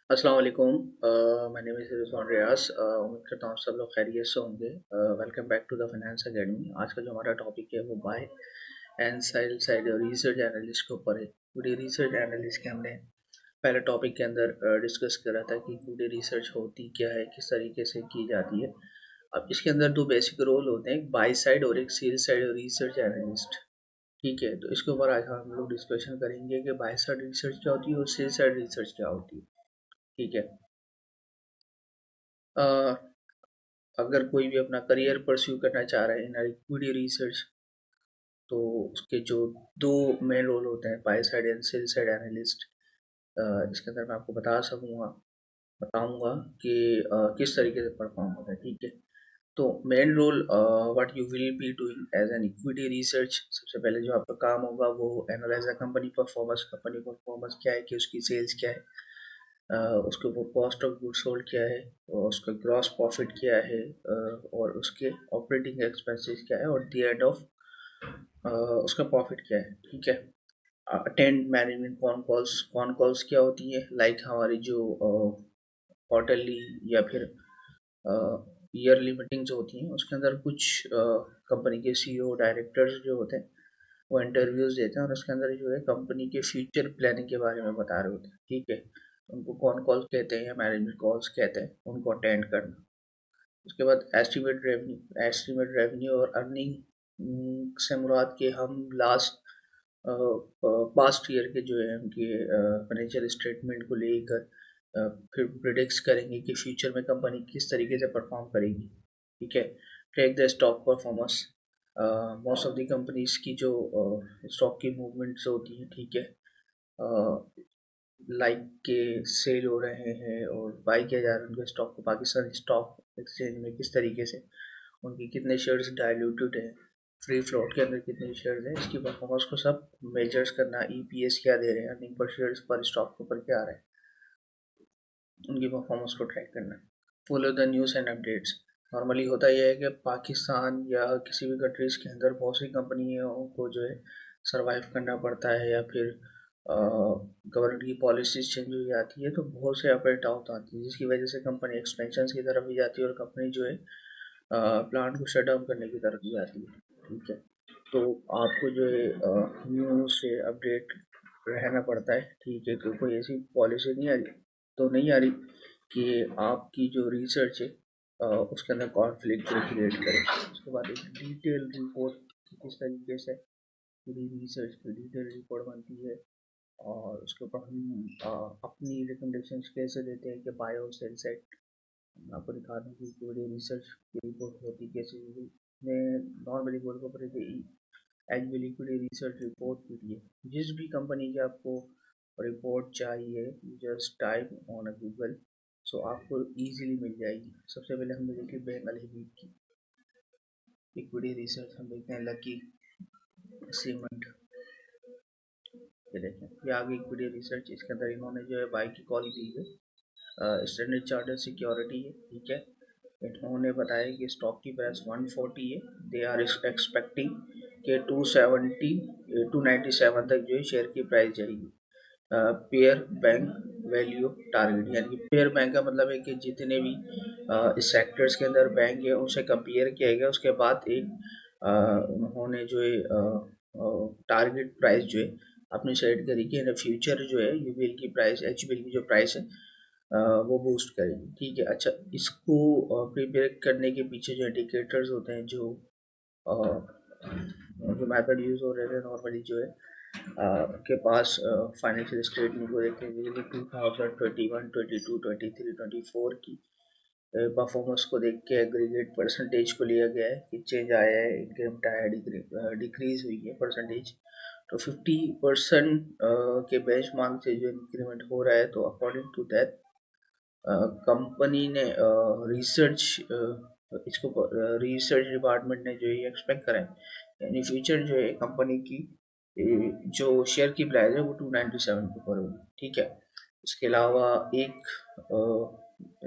अस्सलाम वालेकुम। My name is Rizwan Riyaz. उम्मीद करता हूँ सब लोग खैरियत से होंगे। Welcome back to the Finance Academy. आज का जो हमारा टॉपिक है वो buy and sell side research analyst के ऊपर है। इक्विटी रिसर्च एनालिस्ट के हमने पहले टॉपिक के अंदर डिस्कस करा था कि इक्विटी रिसर्च होती क्या है, किस तरीके से की जाती है। अब इसके अंदर दो बेसिक रोल होते हैं, एक बाय साइड और एक सेल साइड रिसर्च एनालिस्ट। ठीक है, तो इसके ऊपर आज हम लोग डिस्कशन करेंगे कि बाय साइड रिसर्च क्या होती है और सेल साइड रिसर्च क्या होती है। ठीक है। अ, अगर कोई भी अपना करियर परस्यू करना चाह रहा है इन इक्विटी रिसर्च, तो उसके जो दो मेन रोल होते हैं, by side and sell side analyst. इसके अंदर मैं आपको बताऊंगा कि किस तरीके से परफॉर्म होता है। ठीक है, तो main role what you will be doing as an equity research. सबसे पहले जो आपका काम होगा वो एनालाइज द कंपनी परफॉर्मेंस क्या है, कि उसकी सेल्स क्या है, उसके ऊपर कॉस्ट ऑफ गुड सोल्ड क्या है, और उसका ग्रॉस प्रॉफिट क्या है, और उसके ऑपरेटिंग एक्सपेंसेस क्या है, और द एंड ऑफ उसका प्रॉफिट क्या है। ठीक है। अटेंड मैनेजमेंट कॉन कॉल्स क्या होती है, लाइक हमारी जो क्वार्टरली या फिर ईयरली मीटिंग जो होती हैं, उसके अंदर कुछ कंपनी के सीईओ डायरेक्टर्स जो होते हैं वो इंटरव्यूज देते हैं, और उसके अंदर जो है कंपनी के फ्यूचर प्लानिंग के बारे में बता रहे होते हैं। ठीक है, उनको कौन कॉल्स कहते हैं या मैनेजमेंट कॉल्स कहते हैं, उनको अटेंड करना। उसके बाद एस्टिमेट रेवेन्यू और अर्निंग से मुराद के हम लास्ट पास्ट ईयर के जो है उनके फाइनेंशियल स्टेटमेंट को लेकर फिर प्रिडिक्स करेंगे कि फ्यूचर में कंपनी किस तरीके से परफॉर्म करेगी। ठीक है। Track the stock performance. Most of the companies की जो स्टॉक की मूवमेंट्स होती हैं, ठीक है, लाइक के सेल हो रहे हैं और बाई किया जा रहा है उनके स्टॉक को पाकिस्तान स्टॉक एक्सचेंज में, किस तरीके से उनके कितने शेयर्स डायल्यूटेड हैं, फ्री फ्लोट के अंदर कितने शेयर्स हैं, इसकी परफॉर्मेंस को सब मेजर्स करना। ईपीएस क्या दे रहे हैं, अर्निंग पर शेयर्स पर स्टॉक के ऊपर क्या आ रहा है, उनकी परफॉर्मेंस को ट्रैक करना। Follow the news and updates. Normally होता यह है कि पाकिस्तान या किसी भी कंट्रीज के अंदर बहुत सी कंपनियों को जो है सरवाइव करना पड़ता है, या फिर गवर्नमेंट की पॉलिसीज चेंज हो जाती है, तो बहुत से अप एंड डाउन आती है, जिसकी वजह से कंपनी एक्सपेंशन की तरफ भी जाती है और कंपनी जो है प्लांट को शट डाउन करने की तरफ भी जाती है। ठीक है, तो आपको जो है न्यूज़ से अपडेट रहना पड़ता है। ठीक है, क्योंकि कोई ऐसी पॉलिसी नहीं आ रही कि आपकी जो रिसर्च है उसके अंदर कॉन्फ्लिक्ट क्रिएट करे। उसके बाद एक डिटेल रिपोर्ट, किस तरीके से पूरी रिसर्च की डिटेल रिपोर्ट बनती है, और उसके ऊपर हम अपनी रिकमेंडेशंस कैसे देते हैं कि बायो सेल साइट। मैं आपको दिखा दूँ कि पूरी रिसर्च की रिपोर्ट होती कैसे होगी। मैं नॉर्मली बोल को पढ़ी थी एज भी लिक्विड रिसर्च रिपोर्ट पीडीएफ। जिस भी कंपनी की आपको रिपोर्ट चाहिए, just type on a Google, so आपको इजीली मिल जाएगी। सबसे पहले हमने देखी बैंक अलहबीब की इक्विटी रिसर्च, हम देखते हैं लकी सीमेंट। ये देखें, ये आगे इक्विटी रिसर्च, इसके अंदर इन्होंने जो है बाई की कॉल दी है। स्टैंडर्ड चार्टर्ड सिक्योरिटी है। ठीक है, इन्होंने बताया कि स्टॉक की प्राइस 140 है, दे आर एक्सपेक्टिंग कि 270 297 तक जो है शेयर की प्राइस जाएगी। पेयर बैंक वैल्यू टारगेट, यानी कि पेयर बैंक का मतलब है कि जितने भी इस सेक्टर्स के अंदर बैंक है उनसे कंपेयर किया गया, उसके बाद एक उन्होंने जो है टारगेट प्राइस जो है अपनी सेट करी कि इन फ्यूचर जो है यूबीएल की प्राइस, एचबीएल की जो प्राइस है वो बूस्ट करेगी। ठीक है, अच्छा, इसको प्रिपेयर करने के पीछे जो इंडिकेटर्स होते हैं, जो मेथड यूज़ हो रहे थे नॉर्मली जो है के पास फाइनेंशियल स्टेटमेंट को देखते हैं, जैसे 2021, 22, 23, 24 की परफॉर्मेंस को देख के एग्रीगेट परसेंटेज को लिया गया है कि चेंज आया है, इंक्रीमेंट आया है, डिक्रीज हुई है परसेंटेज। तो 50% के बेंचमार्क से जो इंक्रीमेंट हो रहा है, तो अकॉर्डिंग टू दैट कंपनी ने रिसर्च इसको रिसर्च डिपार्टमेंट ने जो ये एक्सपेक्ट करा है, यानी फ्यूचर जो है कंपनी की जो शेयर की प्राइस है वो 297 के ऊपर होगी। ठीक है, इसके अलावा एक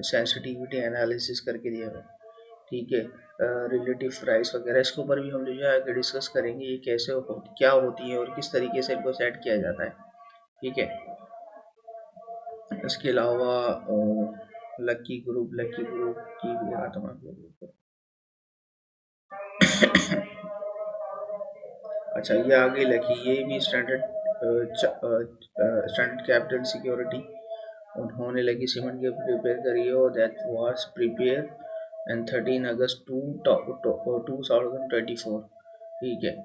सेंसिटिविटी एनालिसिस करके दिया है। ठीक है, रिलेटिव प्राइस वगैरह, इसके ऊपर भी हम जो है आगे डिस्कस करेंगे, ये कैसे क्या होती है और किस तरीके से इनको सेट किया जाता है। ठीक है, इसके अलावा लकी ग्रुप की भी आता हूँ आप लोगों को। अच्छा, ये आगे लकी, ये भी स्टैंडर्ड कैपिटल सिक्योरिटी, उन्होंने लकी सीमेंट की प्रिपेयर करी है और दैट वाज प्रिपेयर एंड 13 अगस्त 2024, ठीक है,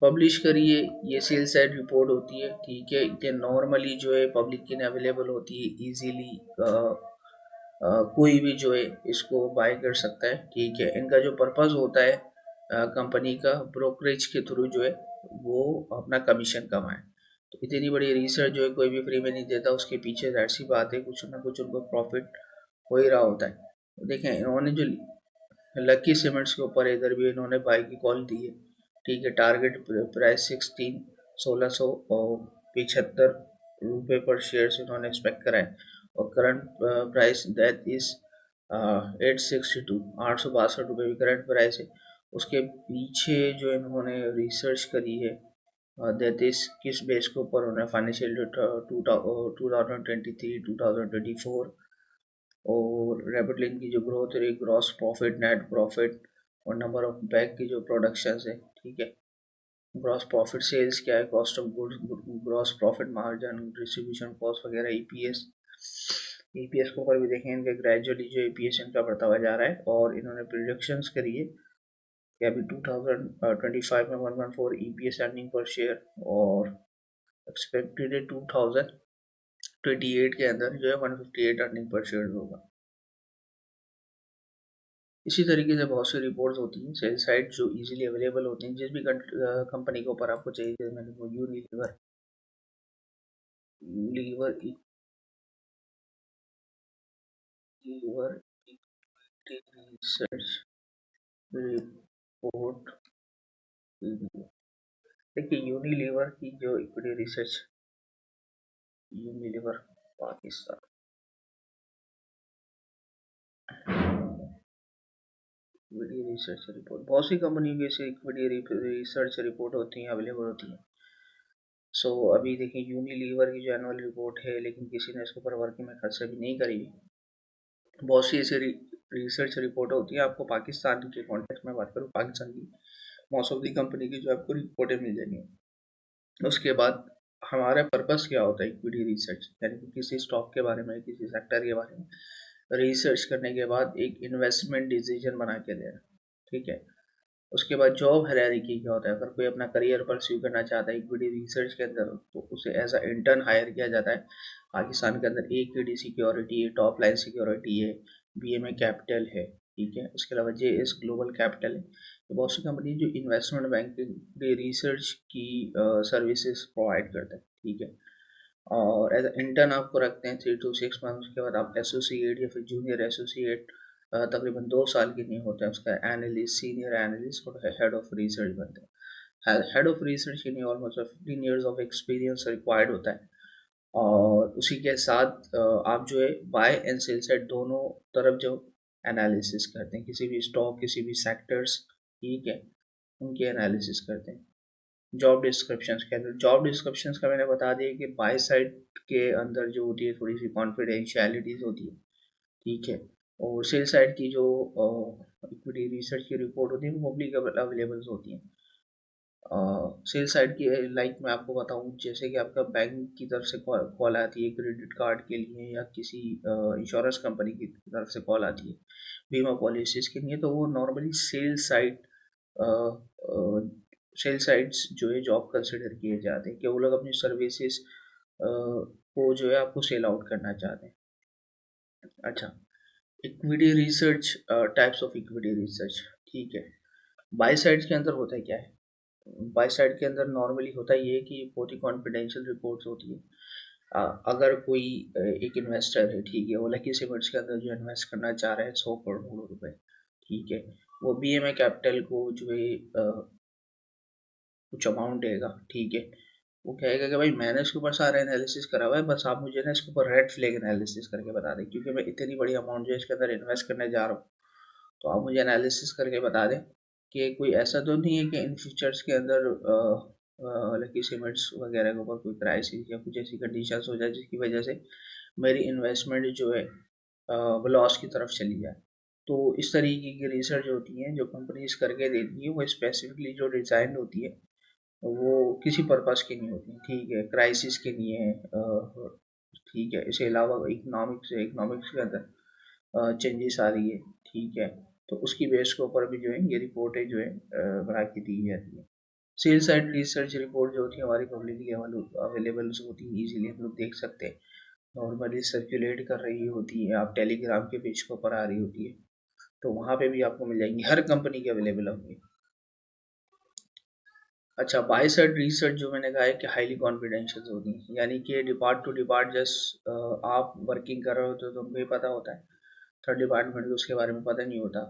पब्लिश करिए। ये सेल साइड रिपोर्ट होती है, ठीक है, ये नॉर्मली जो है पब्लिक के लिए अवेलेबल होती है इजीली। कोई भी जो है इसको बाय कर सकता है, ठीक है। इनका जो पर्पस होता है कंपनी का ब्रोकरेज के थ्रू जो है वो अपना कमीशन कमाए। तो इतनी बड़ी रिसर्च जो है कोई भी फ्री में नहीं देता, उसके पीछे जाहिर सी बात है कुछ ना कुछ उनको प्रॉफिट हो ही रहा होता है। तो देखें, इन्होंने जो लकी सीमेंट्स के ऊपर इधर भी इन्होंने बाई की कॉल दी है, ठीक है। टारगेट प्राइस 16,675 रुपये पर शेयर से इन्होंने एक्सपेक्ट करा है और करंट प्राइस दैट इज 862 भी करंट प्राइस है। उसके पीछे जो इन्होंने रिसर्च करी है दैट इज किस बेस के ऊपर उन्होंने फाइनेंशियल 2023-2024 और रैपिड लिंक की जो ग्रोथ रही, ग्रॉस प्रॉफिट, नेट प्रॉफिट और नंबर ऑफ बैग की जो प्रोडक्शन है, ठीक है। ग्रॉस प्रॉफिट सेल्स क्या है, cost of goods, gross profit margin, distribution cost वगैरह, ईपीएस। ईपीएस के ऊपर भी देखें इनके ग्रेजुअली जो ईपीएस इनका बढ़ता हुआ जा रहा है और इन्होंने प्रोजेक्शंस करी है कि अभी 2025 में 114 ईपीएस अर्निंग पर शेयर और एक्सपेक्टेड है 2028 के अंदर जो है 158 अर्निंग पर शेयर होगा। इसी तरीके से बहुत सी रिपोर्ट्स होती हैं सेल साइट जो इजीली अवेलेबल होती हैं जिस भी कंपनी के ऊपर आपको चाहिए। मैंने वो Unilever lever lever research report. देखिए, यूनिलीवर की जो equity research, Unilever Pakistan equity research report, बहुत सी कंपनियों की ऐसी इक्विटी रिसर्च रिपोर्ट होती हैं, अवेलेबल होती हैं। सो अभी देखिए यूनिलीवर की जो एनुअल रिपोर्ट है, लेकिन किसी ने इसके ऊपर वर्किंग में खर्चा भी नहीं करी। बहुत सी ऐसी रिसर्च रिपोर्ट होती है। आपको पाकिस्तान के कॉन्टेक्स्ट में बात करूँ, पाकिस्तान की मोस्ट ऑफ दी कंपनी की जो आपको रिपोर्टें मिल जाएंगी। उसके बाद हमारा पर्पस क्या होता है इक्विटी रिसर्च, यानी कि किसी स्टॉक के बारे में, किसी सेक्टर के बारे में रिसर्च करने के बाद एक इन्वेस्टमेंट डिसीजन बना के देना, ठीक है। उसके बाद जॉब हायरार्की क्या होता है, अगर कोई अपना करियर परस्यू करना चाहता है इक्विटी रिसर्च के अंदर तो उसे एज अ इंटर्न हायर किया जाता है। पाकिस्तान के अंदर इक्विटी सिक्योरिटी है, टॉप लाइन सिक्योरिटी है, बीएमए कैपिटल है, ठीक है। उसके अलावा जेएस ग्लोबल कैपिटल है। तो बहुत सी कंपनी जो इन्वेस्टमेंट बैंकिंग रिसर्च की सर्विसेज प्रोवाइड करते हैं, ठीक है। और एज इंटर्न आपको रखते हैं 3 to 6 मंथ। उसके बाद आप एसोसिएट या फिर जूनियर एसोसिएट तकरीबन 2 साल के नहीं होते हैं, उसका एनालिस्ट, सीनियर एनालिस्ट और हेड ऑफ रिसर्च बनते हैं। हेड ऑफ रिसर्च के लिए almost 15 years of experience required होता है। और उसी के साथ आप जो है बाय एंड सेल साइड दोनों तरफ जो एनालिसिस करते हैं, किसी भी स्टॉक, किसी भी सेक्टर्स, ठीक है, उनकी एनालिसिस करते हैं। जॉब डिस्क्रिप्शंस के अंदर, जॉब डिस्क्रिप्शंस का मैंने बता दिया कि बाय साइड के अंदर जो होती है थोड़ी सी कॉन्फिडेंशियलिटीज होती है, ठीक है। और सेल साइड की जो इक्विटी रिसर्च की रिपोर्ट होती है वो पब्लिक अवेलेबल होती है। सेल साइड की लाइक मैं आपको बताऊं, जैसे कि आपका बैंक की तरफ से कॉल आती है क्रेडिट कार्ड के लिए या किसी इंश्योरेंस कंपनी की तरफ से कॉल आती है बीमा पॉलिसीज के लिए, तो वो नॉर्मली सेल साइड्स जो है जॉब कंसिडर किए जाते हैं कि वो लोग अपनी सर्विसेज को जो है आपको सेल आउट करना चाहते हैं। अच्छा, equity research, types of equity research, ठीक है। बाय साइड के अंदर होता है क्या है, बाय साइड के अंदर नॉर्मली होता ये है कि बहुत ही कॉन्फिडेंशियल रिपोर्ट्स होती है। अगर कोई एक इन्वेस्टर है, ठीक है, वो लकी सीमेंट्स के अंदर जो इन्वेस्ट करना चाह रहा है 100 करोड़ रुपए, ठीक है, वो बीएमए कैपिटल को जो है कुछ अमाउंट देगा, ठीक है। वो कहेगा कि भाई मैंने इसके ऊपर सारा एनालिसिस करा हुआ है, बस आप मुझे ना इसके ऊपर रेड फ्लैग एनालिसिस करके बता दें, क्योंकि मैं इतनी बड़ी अमाउंट जो है इसके अंदर इन्वेस्ट करने जा रहा हूँ। तो आप मुझे एनालिसिस करके बता दें कि कोई ऐसा तो नहीं है कि इन फ्यूचर्स के अंदर लकी सीमेंट्स वगैरह के ऊपर कोई क्राइसिस या कुछ ऐसी कंडीशंस हो जाए जिसकी वजह से मेरी इन्वेस्टमेंट जो है वो लॉस की तरफ चली जाए। तो इस तरीके की रिसर्च होती है जो कंपनीज करके देती है, वो स्पेसिफिकली जो डिज़ाइन होती है वो किसी पर्पस की नहीं होती, ठीक है, क्राइसिस के लिए है, ठीक है, इसके अलावा इकोनॉमिक्स के अंदर चेंजेस आ रही है, ठीक है, तो उसकी बेस के ऊपर भी जो है ये रिपोर्टें जो है बना के दी जाती है। सेल साइड रिसर्च रिपोर्ट जो होती है हमारी पब्लिकली अवेलेबल होती है, इजीली हम लोग देख सकते हैं, नॉर्मली सर्कुलेट कर रही होती है, आप टेलीग्राम के पेज के ऊपर आ रही होती है, तो वहाँ पे भी आपको मिल जाएंगी, हर कंपनी के अवेलेबल होंगी। अच्छा, बाय साइड रिसर्च जो मैंने कहा है कि हाईली कॉन्फिडेंशियल होती है, यानी कि डिपार्ट टू डिपार्ट जस्ट आप वर्किंग कर रहे हो तो तुमको ही पता होता है, थर्ड डिपार्टमेंट को उसके बारे में पता नहीं होता।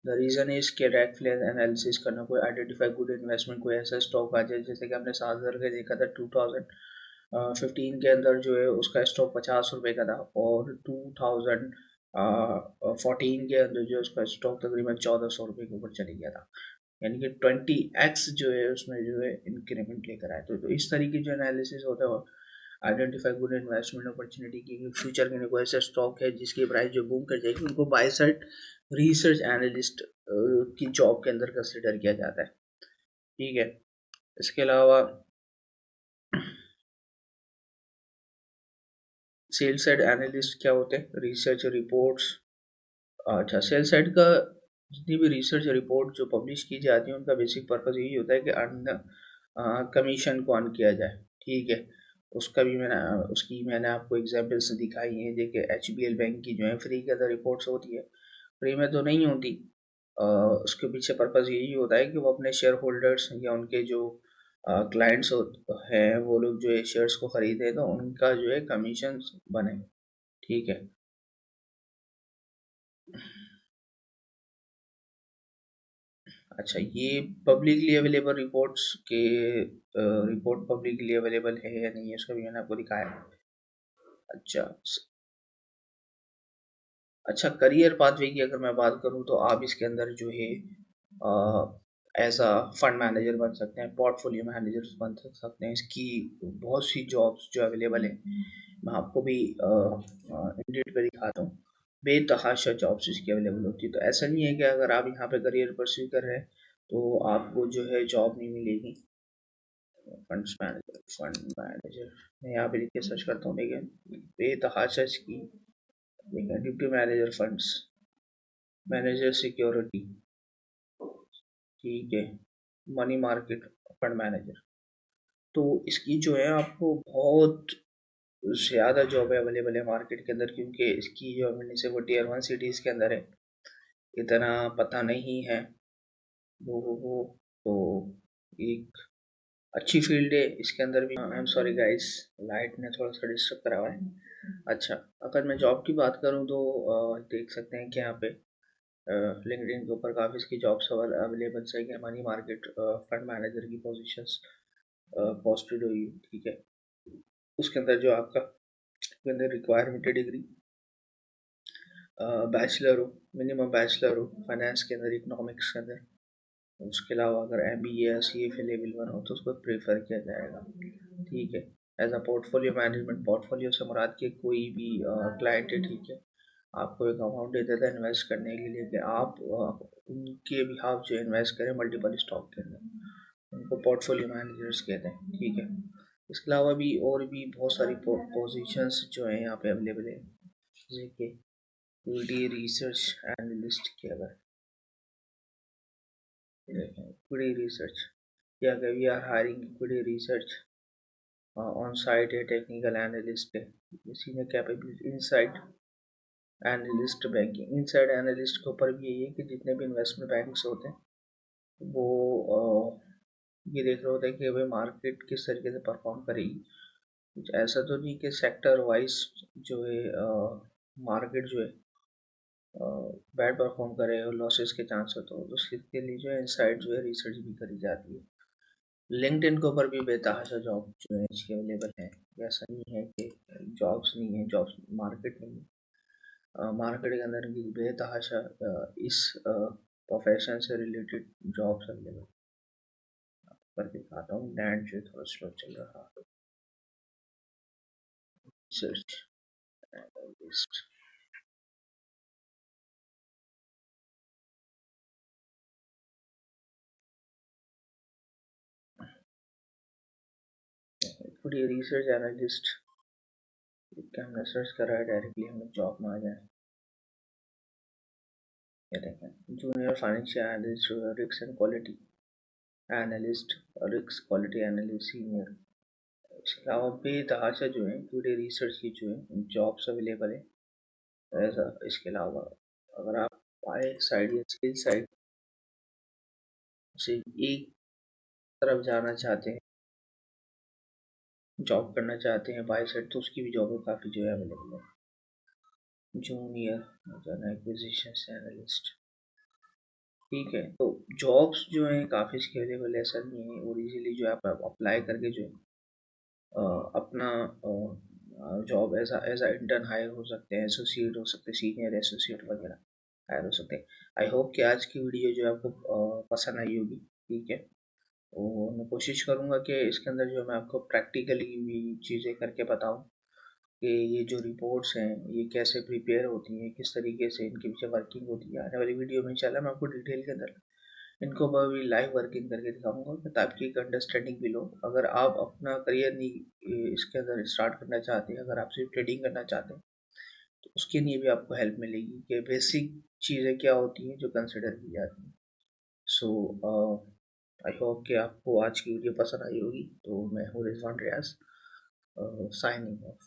द रीज़न इज के रेड फ्लैग एनालिसिस करना, कोई आइडेंटिफाई गुड इन्वेस्टमेंट, कोई ऐसा स्टॉक आ जाए, जैसे कि हमने 7,000 का देखा था 2015 के अंदर जो है उसका स्टॉक 50 रुपये का था, और 2014 के अंदर जो है उसका स्टॉक तकरीबन 1400 रुपये के ऊपर चले गया था, यानी कि 20x जो है उसमें जो है इंक्रीमेंट लेकर आए। तो इस तरीके जो एनालिसिस होता है, आइडेंटिफाई गुड इन्वेस्टमेंट अपॉर्चुनिटी की फ्यूचर में कोई ऐसा स्टॉक है जिसकी प्राइस जो बूम कर जाएगी, उनको बाय साइड रिसर्च एनालिस्ट की जॉब के अंदर कंसिडर किया जाता है, ठीक है। इसके अलावा सेल साइड एनालिस्ट क्या होते हैं, रिसर्च रिपोर्ट्स। अच्छा, सेल साइड का जितनी भी रिसर्च रिपोर्ट जो पब्लिश की जाती है उनका बेसिक पर्पस यही होता है कि अर्न कमीशन को अर्न किया जाए, ठीक है। उसकी मैंने आपको एग्जांपल्स दिखाई हैं, देखिए HBL बैंक की जो है फ्री के अंदर रिपोर्ट्स होती है, फ्री में तो नहीं होती, उसके पीछे पर्पस यही होता है कि वो अपने शेयर होल्डर्स या उनके जो क्लाइंट्स हैं वो लोग जो है शेयर्स को खरीदे तो उनका जो है कमीशन बने, ठीक है। अच्छा, ये पब्लिकली अवेलेबल रिपोर्ट्स के रिपोर्ट पब्लिकली अवेलेबल है या नहीं है इसका भी मैंने आपको दिखाया। अच्छा, अच्छा, करियर पाथवे की अगर मैं बात करूँ तो आप इसके अंदर जो है एज अ फंड मैनेजर बन सकते हैं, पोर्टफोलियो मैनेजर बन सकते हैं, इसकी बहुत सी जॉब्स जो अवेलेबल है, मैं आपको भी इंडेड पे दिखाता हूँ, बेतहाशा जॉब्स इसकी अवेलेबल होती है। तो ऐसा नहीं है कि अगर आप यहाँ पे करियर परस्यू कर रहे हैं तो आपको जो है जॉब नहीं मिलेगी। फंड मैनेजर मैं यहाँ पे लिख के सर्च करता हूँ, देखिए बेतहाशा इसकी, देखिए deputy manager funds manager security, ठीक है, मनी मार्केट फंड मैनेजर। तो इसकी जो है आपको बहुत ज़्यादा जॉब अवेलेबल है मार्केट के अंदर, क्योंकि इसकी जो एमएनसी है वो टियर 1 सिटीज़ के अंदर है, इतना पता नहीं है लोगों को, तो एक अच्छी फील्ड है इसके अंदर भी। I am sorry guys, light ने थोड़ा सा डिस्टर्ब करा हुआ है। अच्छा, अगर मैं जॉब की बात करूँ तो देख सकते हैं कि यहाँ पे लिंक्डइन के ऊपर काफ़ी इसकी जॉब्स अवेलेबल है, मनी मार्केट फंड मैनेजर की पोजीशंस पोस्टेड हुई, ठीक है। उसके अंदर जो आपका उसके अंदर रिक्वायरमेंट है डिग्री बैचलर हो, मिनिमम बैचलर हो फाइनेंस के अंदर, इकोनॉमिक्स के अंदर। उसके अलावा अगर MBA या CFA लेवल 1 हो तो उसको प्रेफर किया जाएगा, ठीक है। As a portfolio management, portfolio से मुराद के कोई भी क्लाइंट है, ठीक है, आपको एक अमाउंट दे देता है इन्वेस्ट करने के लिए कि आप उनके बिहाफ जो इन्वेस्ट करें मल्टीपल स्टॉक के अंदर, उनको पोर्टफोलियो मैनेजर्स कहते हैं, ठीक है। इसके अलावा भी और भी बहुत सारी पोजीशंस जो हैं यहाँ पे अवेलेबल है, जैसे कि इक्विटी रिसर्च एनालिस्ट की अगर देखें, इक्विटी रिसर्च या अगर we are hiring equity research on site है, टेक्निकल एनालिस्ट है, इसी में capability inside analyst banking, inside analyst के ऊपर भी यही है कि जितने भी इन्वेस्टमेंट बैंक्स होते हैं वो ये देख रहे होते हैं कि भाई मार्केट किस तरीके से परफॉर्म करेगी, कुछ ऐसा तो नहीं कि सेक्टर वाइज जो है मार्केट जो है बैड परफॉर्म करे और लॉसेस के चांस होते हो, तो उसके लिए जो है इनसाइड जो है रिसर्च भी करी जाती है। लिंक्डइन के ऊपर भी बेतहाशा जॉब जो है इसकी अवेलेबल है, ऐसा नहीं है कि जॉब्स नहीं है, जॉब्स मार्केट नहीं है, मार्केट के अंदर भी बेतहाशा इस प्रोफेशन से रिलेटेड जॉब्स अवेलेबल पर दिखाता हूँ। नेट जो थोड़ा स्लो चल रहा, रिसर्च analyst. पूरी रिसर्च एनालिस्ट क्या हमने सर्च करा है, डायरेक्टली हम लोग जॉब में आ जाए। ये देखें, junior financial analyst, risk and quality analyst, risk quality analyst, senior. इसके अलावा बेतहाशा जो है टुडे रिसर्च की जो है जॉब्स अवेलेबल है। ऐसा इसके अलावा अगर आप बाय साइड या स्किल साइड से एक तरफ जाना चाहते हैं, जॉब करना चाहते हैं बाय साइड, तो उसकी भी जॉब काफ़ी जो है अवेलेबल है। जूनियर एक्विजिशन एनालिस्ट, ठीक है। तो जॉब्स जो हैं काफ़ी स्केलेबल है, ऐसा नहीं है। और इजीली जो है आप अप्लाई करके जो है अपना जॉब एज इंटर्न हायर हो सकते हैं, एसोसिएट हो सकते हैं, सीनियर एसोसिएट वगैरह हायर हो सकते हैं। आई होप कि आज की वीडियो जो है आपको पसंद आई होगी, ठीक है। और मैं कोशिश करूँगा कि इसके अंदर जो मैं आपको प्रैक्टिकली भी चीज़ें करके बताऊँ कि ये जो रिपोर्ट्स हैं ये कैसे प्रिपेयर होती हैं, किस तरीके से इनके पीछे वर्किंग होती है। आने वाली वीडियो में इंशाल्लाह मैं आपको डिटेल के अंदर इनको मैं भी लाइव वर्किंग करके दिखाऊंगा ताकि एक अंडरस्टैंडिंग भी लो। अगर आप अपना करियर नहीं इसके अंदर स्टार्ट करना चाहते हैं, अगर आप सिर्फ ट्रेडिंग करना चाहते हैं, तो उसके लिए भी आपको हेल्प मिलेगी कि बेसिक चीज़ें क्या होती हैं जो कंसिडर की जाती हैं। सो आई होप कि आपको आज की वीडियो पसंद आई होगी। तो मैं हूँ रिजवान रियाज, साइनिंग ऑफ।